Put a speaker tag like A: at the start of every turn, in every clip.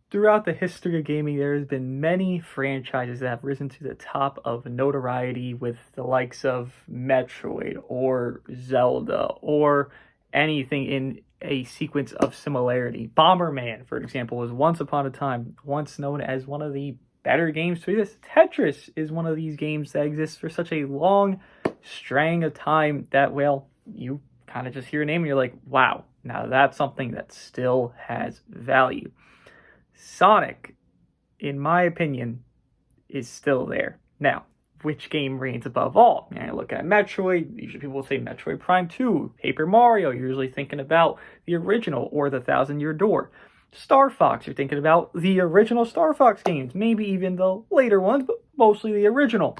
A: throughout the history of gaming, there has been many franchises that have risen to the top of notoriety with the likes of Metroid or Zelda or anything in a sequence of similarity. Bomberman, for example, was once upon a time once known as one of the better games to this. Tetris is one of these games that exists for such a long string of time that, well, you kind of just hear a name and you're like, wow, now that's something that still has value. Sonic, in my opinion, is still there. Now, which game reigns above all? I look at Metroid, usually people will say Metroid Prime 2, Paper Mario, you're usually thinking about the original or the Thousand Year Door. Star Fox, you're thinking about the original Star Fox games, maybe even the later ones, but mostly the original.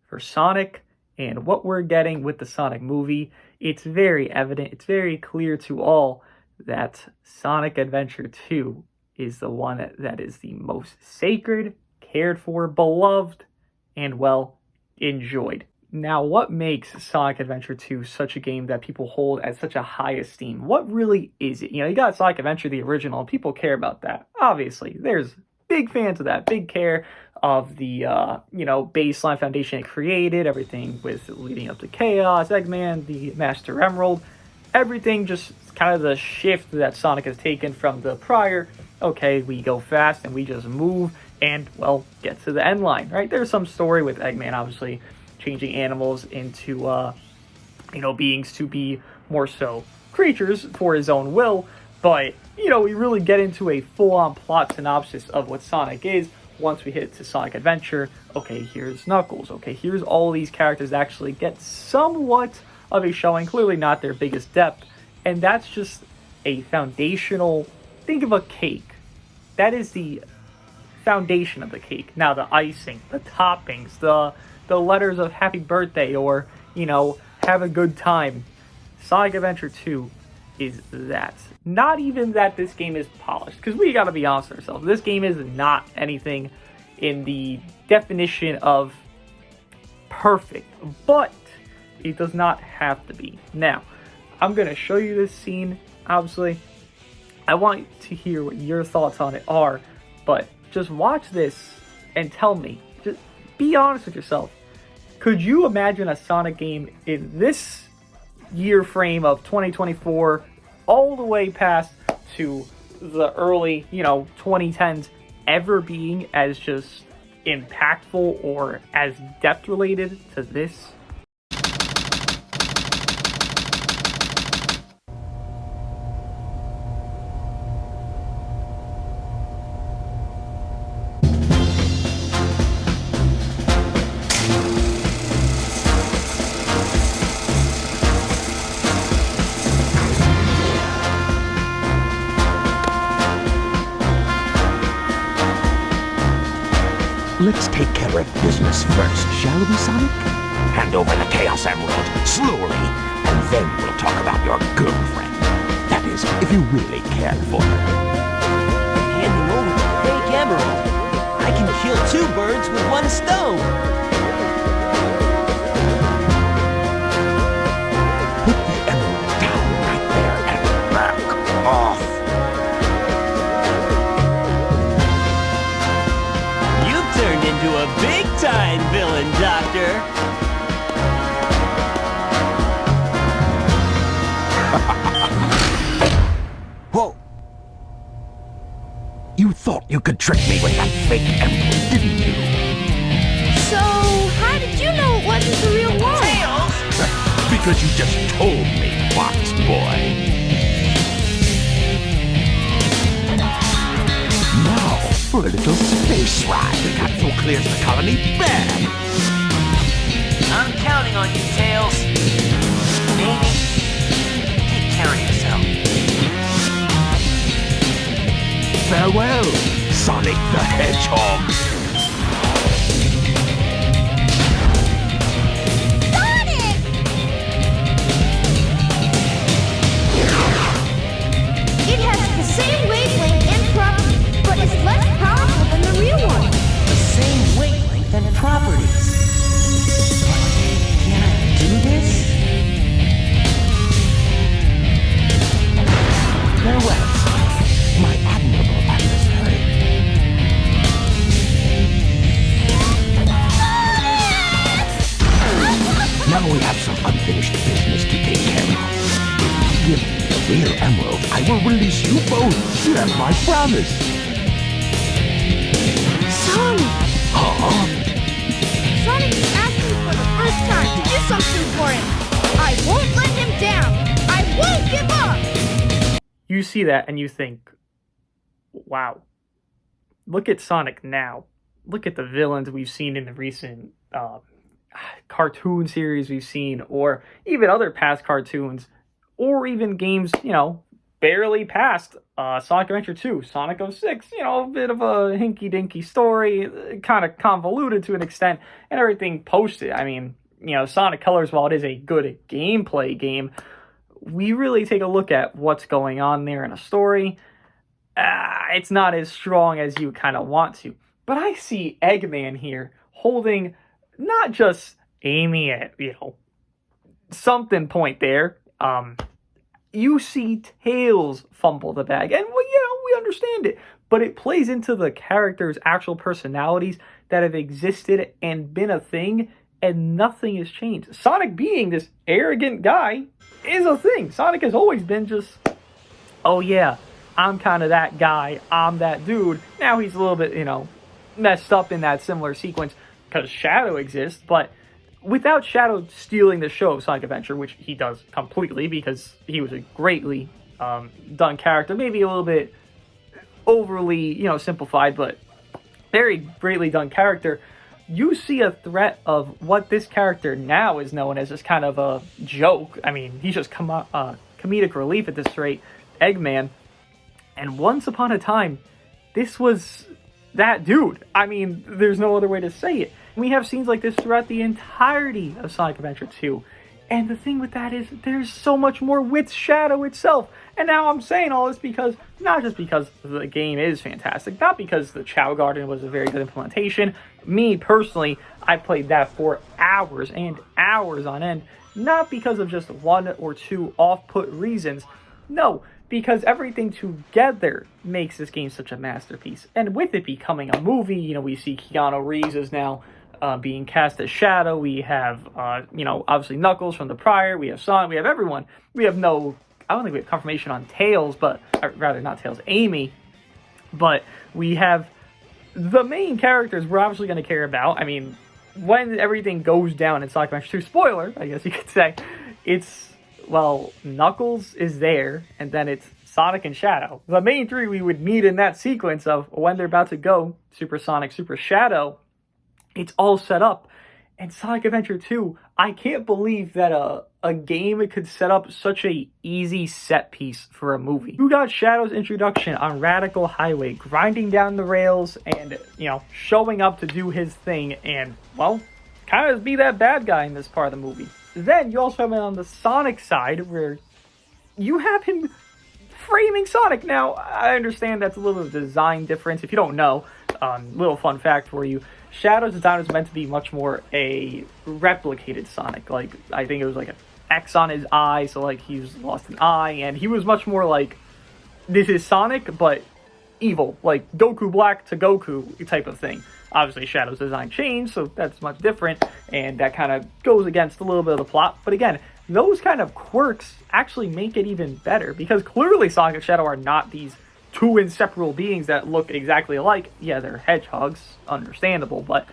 A: For Sonic and what we're getting with the Sonic movie, it's very evident, it's very clear to all that Sonic Adventure 2 is the one that is the most sacred, cared for, beloved, and, well, enjoyed. Now, what makes Sonic Adventure 2 such a game that people hold at such a high esteem? What really is it? You got Sonic Adventure, the original, and people care about that. Obviously, there's big fans of that, big care of the, baseline foundation it created, everything with leading up to Chaos, Eggman, the Master Emerald, everything just kind of the shift that Sonic has taken from the prior. Okay, we go fast and we just move and, well, get to the end line, right? There's some story with Eggman, obviously, changing animals into, beings to be more so creatures for his own will. But, we really get into a full-on plot synopsis of what Sonic is once we hit to Sonic Adventure. Okay, here's Knuckles. Okay, here's all these characters that actually get somewhat of a showing, clearly not their biggest depth. And that's just a foundational, think of a cake. That is the foundation of the cake. Now the icing, the toppings, the letters of happy birthday or, have a good time. Sonic Adventure 2 is that. Not even that this game is polished, because we gotta be honest with ourselves. This game is not anything in the definition of perfect, but it does not have to be. Now, I'm gonna show you this scene, obviously. I want to hear what your thoughts on it are, but just watch this and tell me. Just be honest with yourself. Could you imagine a Sonic game in this year frame of 2024 all the way past to the early, 2010s ever being as just impactful or as depth related to this?
B: Let's take care of business first, shall we, Sonic? Hand over the Chaos Emerald, slowly, and then we'll talk about your girlfriend. That is, if you really care for her.
C: Handing over the fake emerald? I can kill two birds with one stone!
B: Put the emerald down right there and back off.
C: Turned into a big-time villain, Doctor.
B: Whoa! You thought you could trick me with that fake emerald, didn't you?
D: So, how did you know it wasn't the real one?
C: Tails!
B: Because you just told me, Fox Boy. For a little space ride. Capsule clears the colony bad.
C: I'm counting on you, Tails. Baby, take care of yourself.
B: Farewell, Sonic the Hedgehog.
D: Sonic! It has the same wavelength and properties, but it's less powerful than the real one.
C: The same wavelength and properties. But can I do this?
B: Farewell, Sonic, my admirable adversary. least you both share my promise.
D: Sonic!
B: Huh?
D: Sonic is asking for the first time to do something for him. I won't let him down. I won't give up.
A: You see that and you think, wow, look at Sonic now. Look at the villains we've seen in the recent cartoon series we've seen, or even other past cartoons, or even games, barely past Sonic Adventure 2, Sonic 06, a bit of a hinky-dinky story, kind of convoluted to an extent, and everything posted. I mean, Sonic Colors, while it is a good gameplay game, we really take a look at what's going on there in a story. It's not as strong as you kind of want to. But I see Eggman here holding not just Amy at, something point there. You see Tails fumble the bag. And, we understand it. But it plays into the characters' actual personalities that have existed and been a thing, and nothing has changed. Sonic being this arrogant guy is a thing. Sonic has always been just, oh yeah, I'm kind of that guy. I'm that dude. Now he's a little bit, messed up in that similar sequence because Shadow exists, but without Shadow stealing the show of Sonic Adventure, which he does completely because he was a greatly done character, maybe a little bit overly, simplified, but very greatly done character, you see a threat of what this character now is known as just kind of a joke. I mean, he's just comedic relief at this rate, Eggman. And once upon a time, this was that dude. I mean, there's no other way to say it. We have scenes like this throughout the entirety of Sonic Adventure 2. And the thing with that is, there's so much more with Shadow itself. And now I'm saying all this because, not just because the game is fantastic, not because the Chow Garden was a very good implementation. Me, personally, I played that for hours and hours on end. Not because of just one or two off-put reasons. No, because everything together makes this game such a masterpiece. And with it becoming a movie, we see Keanu Reeves is now being cast as Shadow. We have, obviously Knuckles from the prior. We have Sonic. We have everyone. We have I don't think we have confirmation on Tails, but, or rather not Tails, Amy. But we have the main characters we're obviously going to care about. I mean, when everything goes down in Sonic Adventure 2, spoiler, I guess you could say, Knuckles is there, and then it's Sonic and Shadow. The main three we would meet in that sequence of when they're about to go Super Sonic, Super Shadow. It's all set up. And Sonic Adventure 2, I can't believe that a game could set up such a easy set piece for a movie. You got Shadow's introduction on Radical Highway, grinding down the rails and, showing up to do his thing and, kind of be that bad guy in this part of the movie. Then you also have it on the Sonic side where you have him framing Sonic. Now, I understand that's a little bit of a design difference. If you don't know, little fun fact for you, Shadow's design was meant to be much more a replicated Sonic. Like, I think it was like an X on his eye, so like he's lost an eye, and he was much more like, this is Sonic, but evil. Like Goku Black to Goku type of thing. Obviously, Shadow's design changed, so that's much different, and that kind of goes against a little bit of the plot. But again, those kind of quirks actually make it even better, because clearly Sonic and Shadow are not these two inseparable beings that look exactly alike. Yeah, they're hedgehogs, understandable, but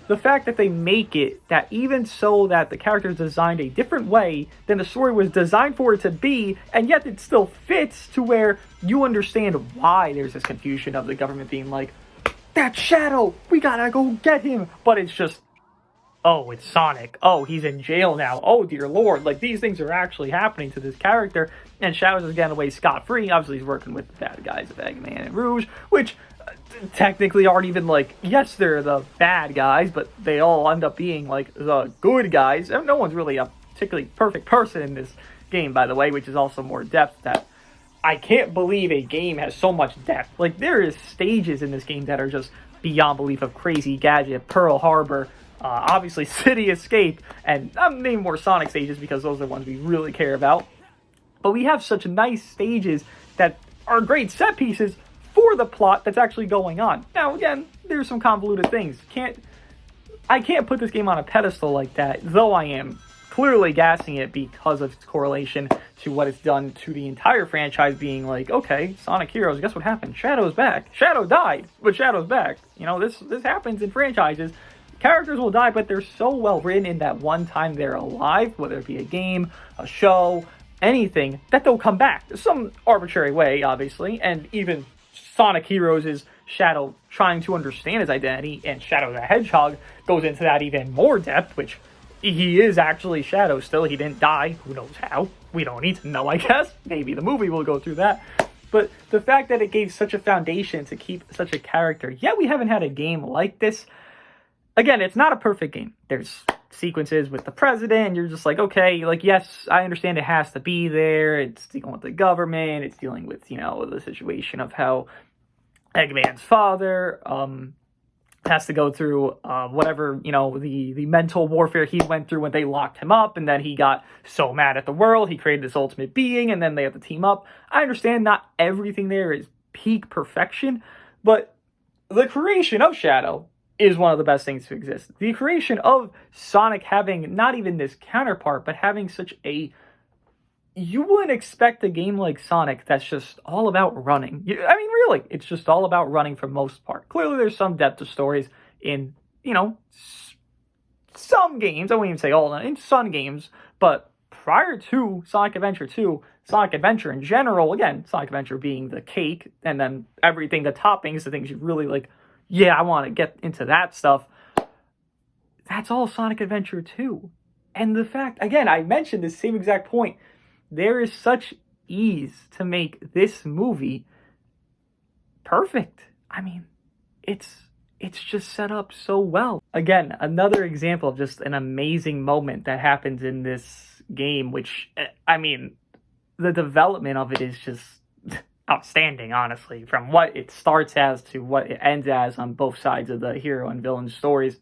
A: the fact that they make it that even so that the character is designed a different way than the story was designed for it to be, and yet it still fits to where you understand why there's this confusion of the government being like, that's Shadow, we gotta go get him, but it's just, oh, it's Sonic, oh, he's in jail now, oh dear lord, like these things are actually happening to this character, and Shadow's is getting away scot-free. Obviously he's working with the bad guys of Eggman and Rouge, which technically aren't even like, yes, they're the bad guys, but they all end up being like the good guys. No one's really a particularly perfect person in this game, by the way, which is also more depth that I can't believe a game has so much depth. Like, there is stages in this game that are just beyond belief of Crazy Gadget, Pearl Harbor, obviously City Escape, and I'm naming more Sonic stages because those are the ones we really care about. But we have such nice stages that are great set pieces for the plot that's actually going on. Now, again, there's some convoluted things. I can't put this game on a pedestal like that, though I am clearly gassing it because of its correlation to what it's done to the entire franchise, being like, okay, Sonic Heroes, guess what happened? Shadow's back. Shadow died, but Shadow's back. You know, this happens in franchises. Characters will die, but they're so well written in that one time they're alive, whether it be a game, a show, anything, that they'll come back. Some arbitrary way, obviously, and even Sonic Heroes is Shadow trying to understand his identity, and Shadow the Hedgehog goes into that even more depth, which he is actually Shadow still. He didn't die. Who knows how? We don't need to know, I guess. Maybe the movie will go through that. But the fact that it gave such a foundation to keep such a character, yet we haven't had a game like this. Again, it's not a perfect game. There's sequences with the president, and you're just like, okay, like, yes, I understand it has to be there. It's dealing with the government. It's dealing with, you know, the situation of how Eggman's father has to go through whatever, you know, the mental warfare he went through when they locked him up, and then he got so mad at the world, he created this ultimate being, and then they have to team up. I understand not everything there is peak perfection, but the creation of Shadow is one of the best things to exist. The creation of Sonic having not even this counterpart, but having such a... You wouldn't expect a game like Sonic that's just all about running. I mean, really, it's just all about running for most part. Clearly, there's some depth to stories in, you know, some games. I wouldn't even say all, in some games. But prior to Sonic Adventure 2, Sonic Adventure in general, again, Sonic Adventure being the cake, and then everything, the toppings, the things you really like, yeah, I want to get into that stuff. That's all Sonic Adventure 2. And the fact, again, I mentioned this same exact point. There is such ease to make this movie perfect. I mean, it's just set up so well. Again, another example of just an amazing moment that happens in this game, which, I mean, the development of it is just outstanding, honestly, from what it starts as to what it ends as on both sides of the hero and villain stories.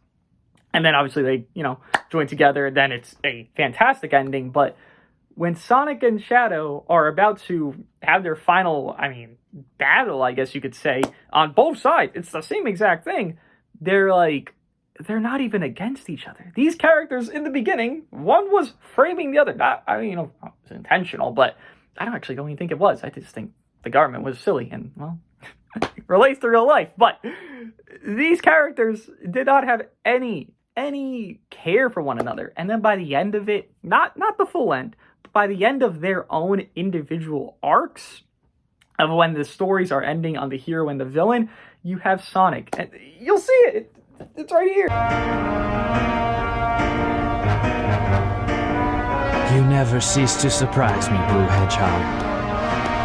A: And then obviously they, you know, join together, and then it's a fantastic ending. But when Sonic and Shadow are about to have their final, I mean, battle, I guess you could say, on both sides, it's the same exact thing. They're not even against each other. These characters in the beginning, one was framing the other. Not, I mean, you know, it was intentional, but I don't even think it was. I just think the government was silly, and, well, relates to real life. But these characters did not have any care for one another. And then by the end of it, not the full end, but by the end of their own individual arcs, of when the stories are ending on the hero and the villain, you have Sonic. And you'll see it. It's right here.
E: You never cease to surprise me, Blue Hedgehog.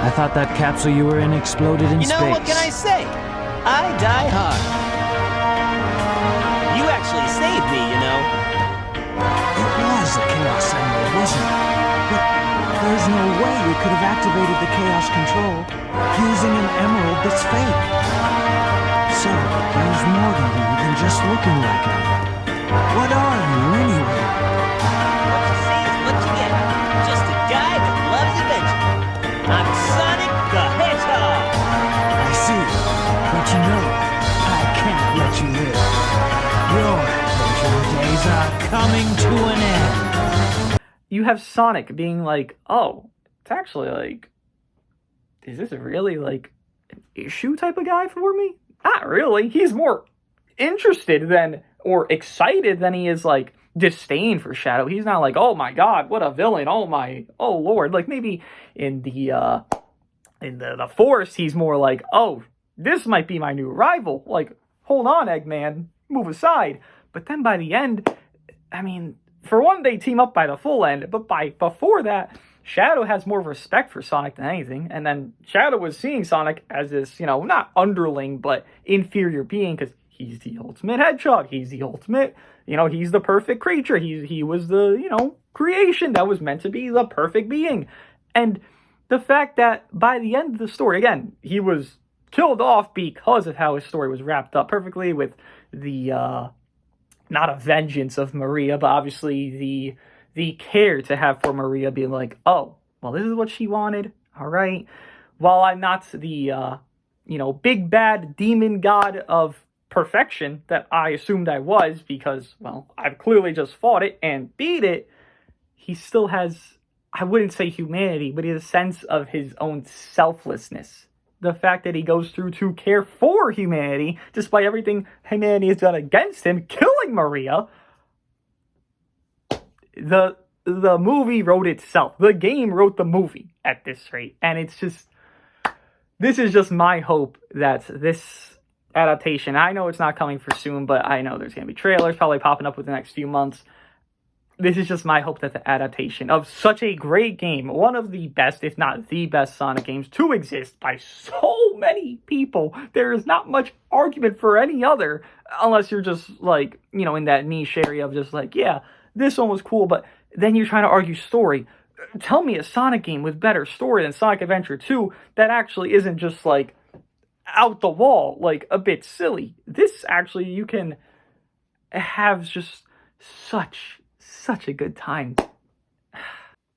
E: I thought that capsule you were in exploded in space.
C: You know, what can I say? I die hard. You actually saved me, you know.
E: It was a Chaos Emerald, wasn't it? But there's no way you could have activated the Chaos Control using an emerald that's fake. So, there's more to you than just looking like it. What are you, anyway?
C: What you see is what you get. Just a guy that loves adventure. I'm Sonic the Hedgehog.
E: I see, but you know, I can't let you live. Your adventure days are coming to an end.
A: You have Sonic being like, oh, it's actually like, is this really like an issue type of guy for me? Not really. He's more interested than, or excited than he is like disdain for Shadow. He's not like, oh my god, what a villain, oh lord. Like maybe in the forest, he's more like, oh, this might be my new rival. Like, hold on, Eggman, move aside. But then by the end, I mean, for one, they team up by the full end, but before that, Shadow has more respect for Sonic than anything, and then Shadow was seeing Sonic as this, you know, not underling, but inferior being, because he's the ultimate hedgehog, he's the ultimate, you know, he's the perfect creature, he was the, you know, creation that was meant to be the perfect being. And the fact that by the end of the story, again, he was killed off because of how his story was wrapped up perfectly with the, not a vengeance of Maria, but obviously the care to have for Maria, being like, oh, well, this is what she wanted, all right. While I'm not the, you know, big bad demon god of perfection that I assumed I was, because, well, I've clearly just fought it and beat it, he still has, I wouldn't say humanity, but he has a sense of his own selflessness. The fact that he goes through to care for humanity, despite everything humanity has done against him, killing Maria. The movie wrote itself. The game wrote the movie at this rate. And it's just, this is just my hope that this adaptation, I know it's not coming for soon, but I know there's going to be trailers probably popping up within the next few months. This is just my hope that the adaptation of such a great game, one of the best, if not the best Sonic games to exist by so many people, there is not much argument for any other, unless you're just like, you know, in that niche area of just like, yeah, this one was cool, but then you're trying to argue story. Tell me a Sonic game with better story than Sonic Adventure 2 that actually isn't just like out the wall, like a bit silly. This actually, you can have just such a good time.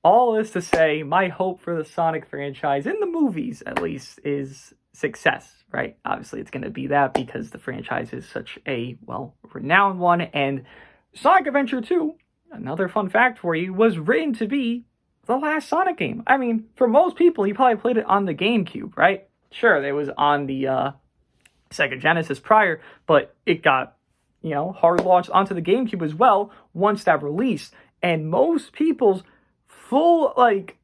A: All this to say, my hope for the Sonic franchise, in the movies at least, is success, right? Obviously it's going to be that because the franchise is such a, well, renowned one, and Sonic Adventure 2, another fun fact for you, was written to be the last Sonic game. I mean, for most people, you probably played it on the GameCube, right? Sure, it was on the Sega Genesis prior, but it got, you know, hard launched onto the GameCube as well once that released. And most people's full, like,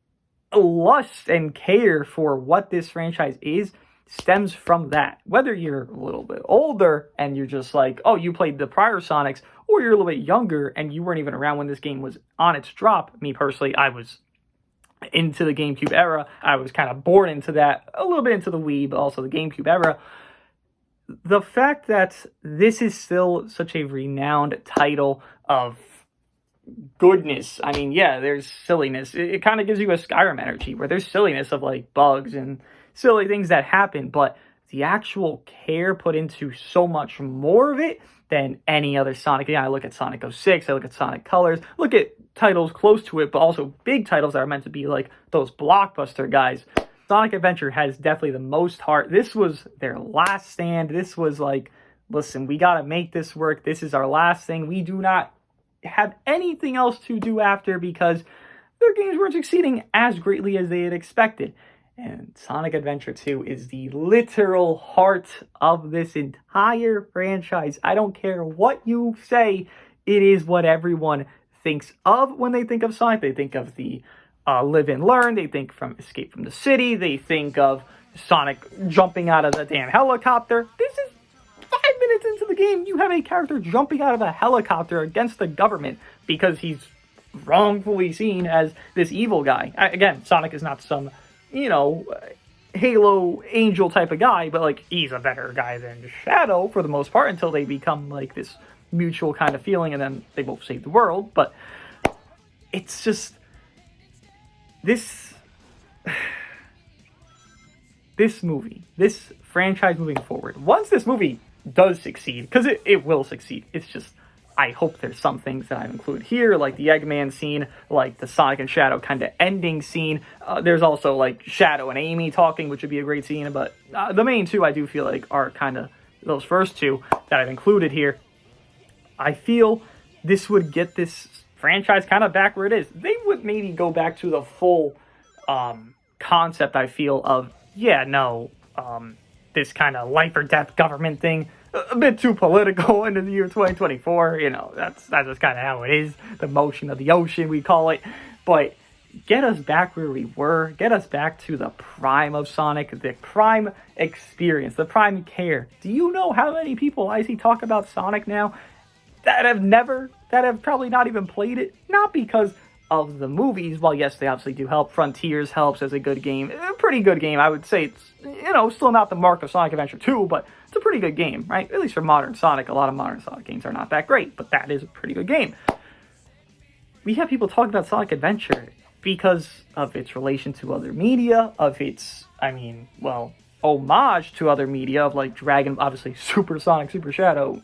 A: lust and care for what this franchise is stems from that. Whether you're a little bit older and you're just like, oh, you played the prior Sonics, or you're a little bit younger and you weren't even around when this game was on its drop. Me personally, I was into the GameCube era. I was kind of born into that, a little bit into the Wii, but also the GameCube era. The fact that this is still such a renowned title of goodness. I mean, yeah, there's silliness. It kind of gives you a Skyrim energy where there's silliness of like bugs and silly things that happen, but the actual care put into so much more of it than any other Sonic game. I look at Sonic 06, I look at Sonic Colors, look at titles close to it, but also big titles that are meant to be like those blockbuster guys. Sonic Adventure has definitely the most heart. This was their last stand. This was like, listen, we got to make this work. This is our last thing. We do not have anything else to do after because their games weren't succeeding as greatly as they had expected. And Sonic Adventure 2 is the literal heart of this entire franchise. I don't care what you say, it is what everyone thinks of when they think of Sonic. They think of the live and learn, they think from Escape from the City, they think of Sonic jumping out of the damn helicopter. This is 5 minutes into the game, you have a character jumping out of a helicopter against the government because he's wrongfully seen as this evil guy. Again, Sonic is not some, you know, Halo Angel type of guy, but like he's a better guy than Shadow for the most part until they become like this mutual kind of feeling and then they both save the world. But it's just this movie, this franchise moving forward, once this movie does succeed, because it will succeed, it's just, I hope there's some things that I've included here, like the Eggman scene, like the Sonic and Shadow kind of ending scene. There's also like Shadow and Amy talking, which would be a great scene, but the main two I do feel like are kind of those first two that I've included here. I feel this would get this franchise kind of back where it is. They would maybe go back to the full concept, I feel, of, this kind of life or death government thing. A bit too political into the year 2024. You know, that's just kind of how it is. The motion of the ocean, we call it. But get us back where we were. Get us back to the prime of Sonic, the prime experience, the prime care. Do you know how many people I see talk about Sonic now that have probably not even played it? Not because of the movies. While yes, they obviously do help. Frontiers helps as a good game. A pretty good game. I would say it's, still not the mark of Sonic Adventure 2, but it's a pretty good game, right? At least for modern Sonic. A lot of modern Sonic games are not that great, but that is a pretty good game. We have people talking about Sonic Adventure because of its relation to other media, of its, homage to other media, of like Dragon, obviously Super Sonic, Super Shadow,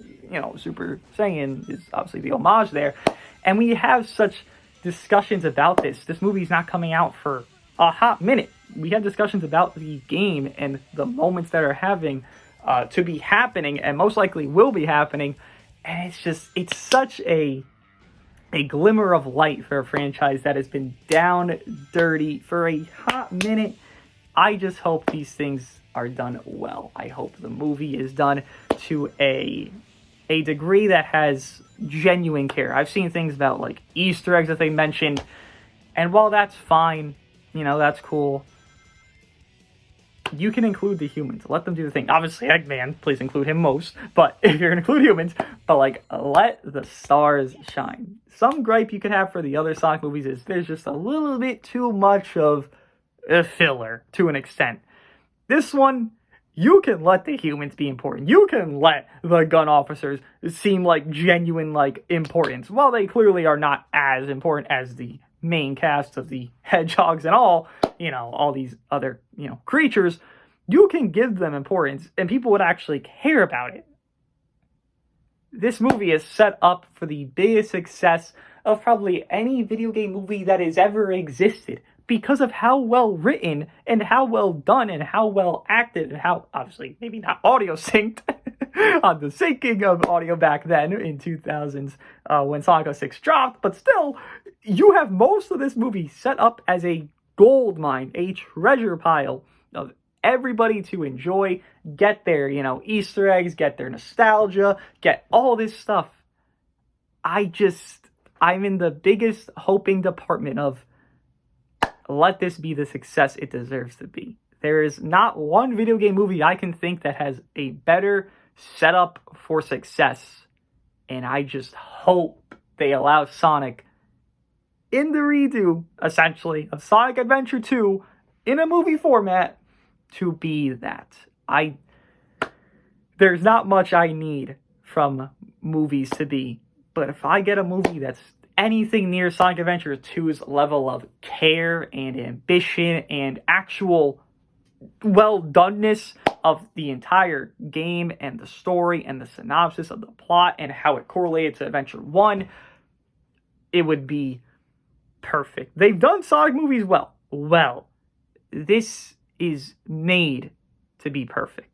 A: Super Saiyan is obviously the homage there. And we have such discussions about this. This movie's not coming out for a hot minute. We had discussions about the game and the moments that are having to be happening and most likely will be happening. And it's such a a glimmer of light for a franchise that has been down dirty for a hot minute. I just hope these things are done well. I hope the movie is done to a degree that has genuine care. I've seen things about like Easter eggs that they mentioned, and while that's fine, that's cool. You can include the humans. Let them do the thing. Obviously, Eggman, please include him most. But if you're going to include humans, but like, let the stars shine. Some gripe you could have for the other Sonic movies is there's just a little bit too much of a filler to an extent. This one, you can let the humans be important. You can let the gun officers seem like genuine, like, importance. While they clearly are not as important as the main cast of the hedgehogs and all these other, creatures, you can give them importance and people would actually care about it. This movie is set up for the biggest success of probably any video game movie that has ever existed because of how well written and how well done and how well acted and how, obviously, maybe not audio synced on the syncing of audio back then in 2000s when Sonic 06 dropped, but still, you have most of this movie set up as a gold mine, a treasure pile of everybody to enjoy, get their, Easter eggs, get their nostalgia, get all this stuff. I'm in the biggest hoping department of let this be the success it deserves to be. There is not one video game movie I can think that has a better setup for success, and I just hope they allow Sonic in the redo, essentially, of Sonic Adventure 2 in a movie format to be that. There's not much I need from movies to be, but if I get a movie that's anything near Sonic Adventure 2's level of care and ambition and actual well-doneness of the entire game and the story and the synopsis of the plot and how it correlated to Adventure 1, it would be perfect. They've done Sonic movies well. This is made to be perfect.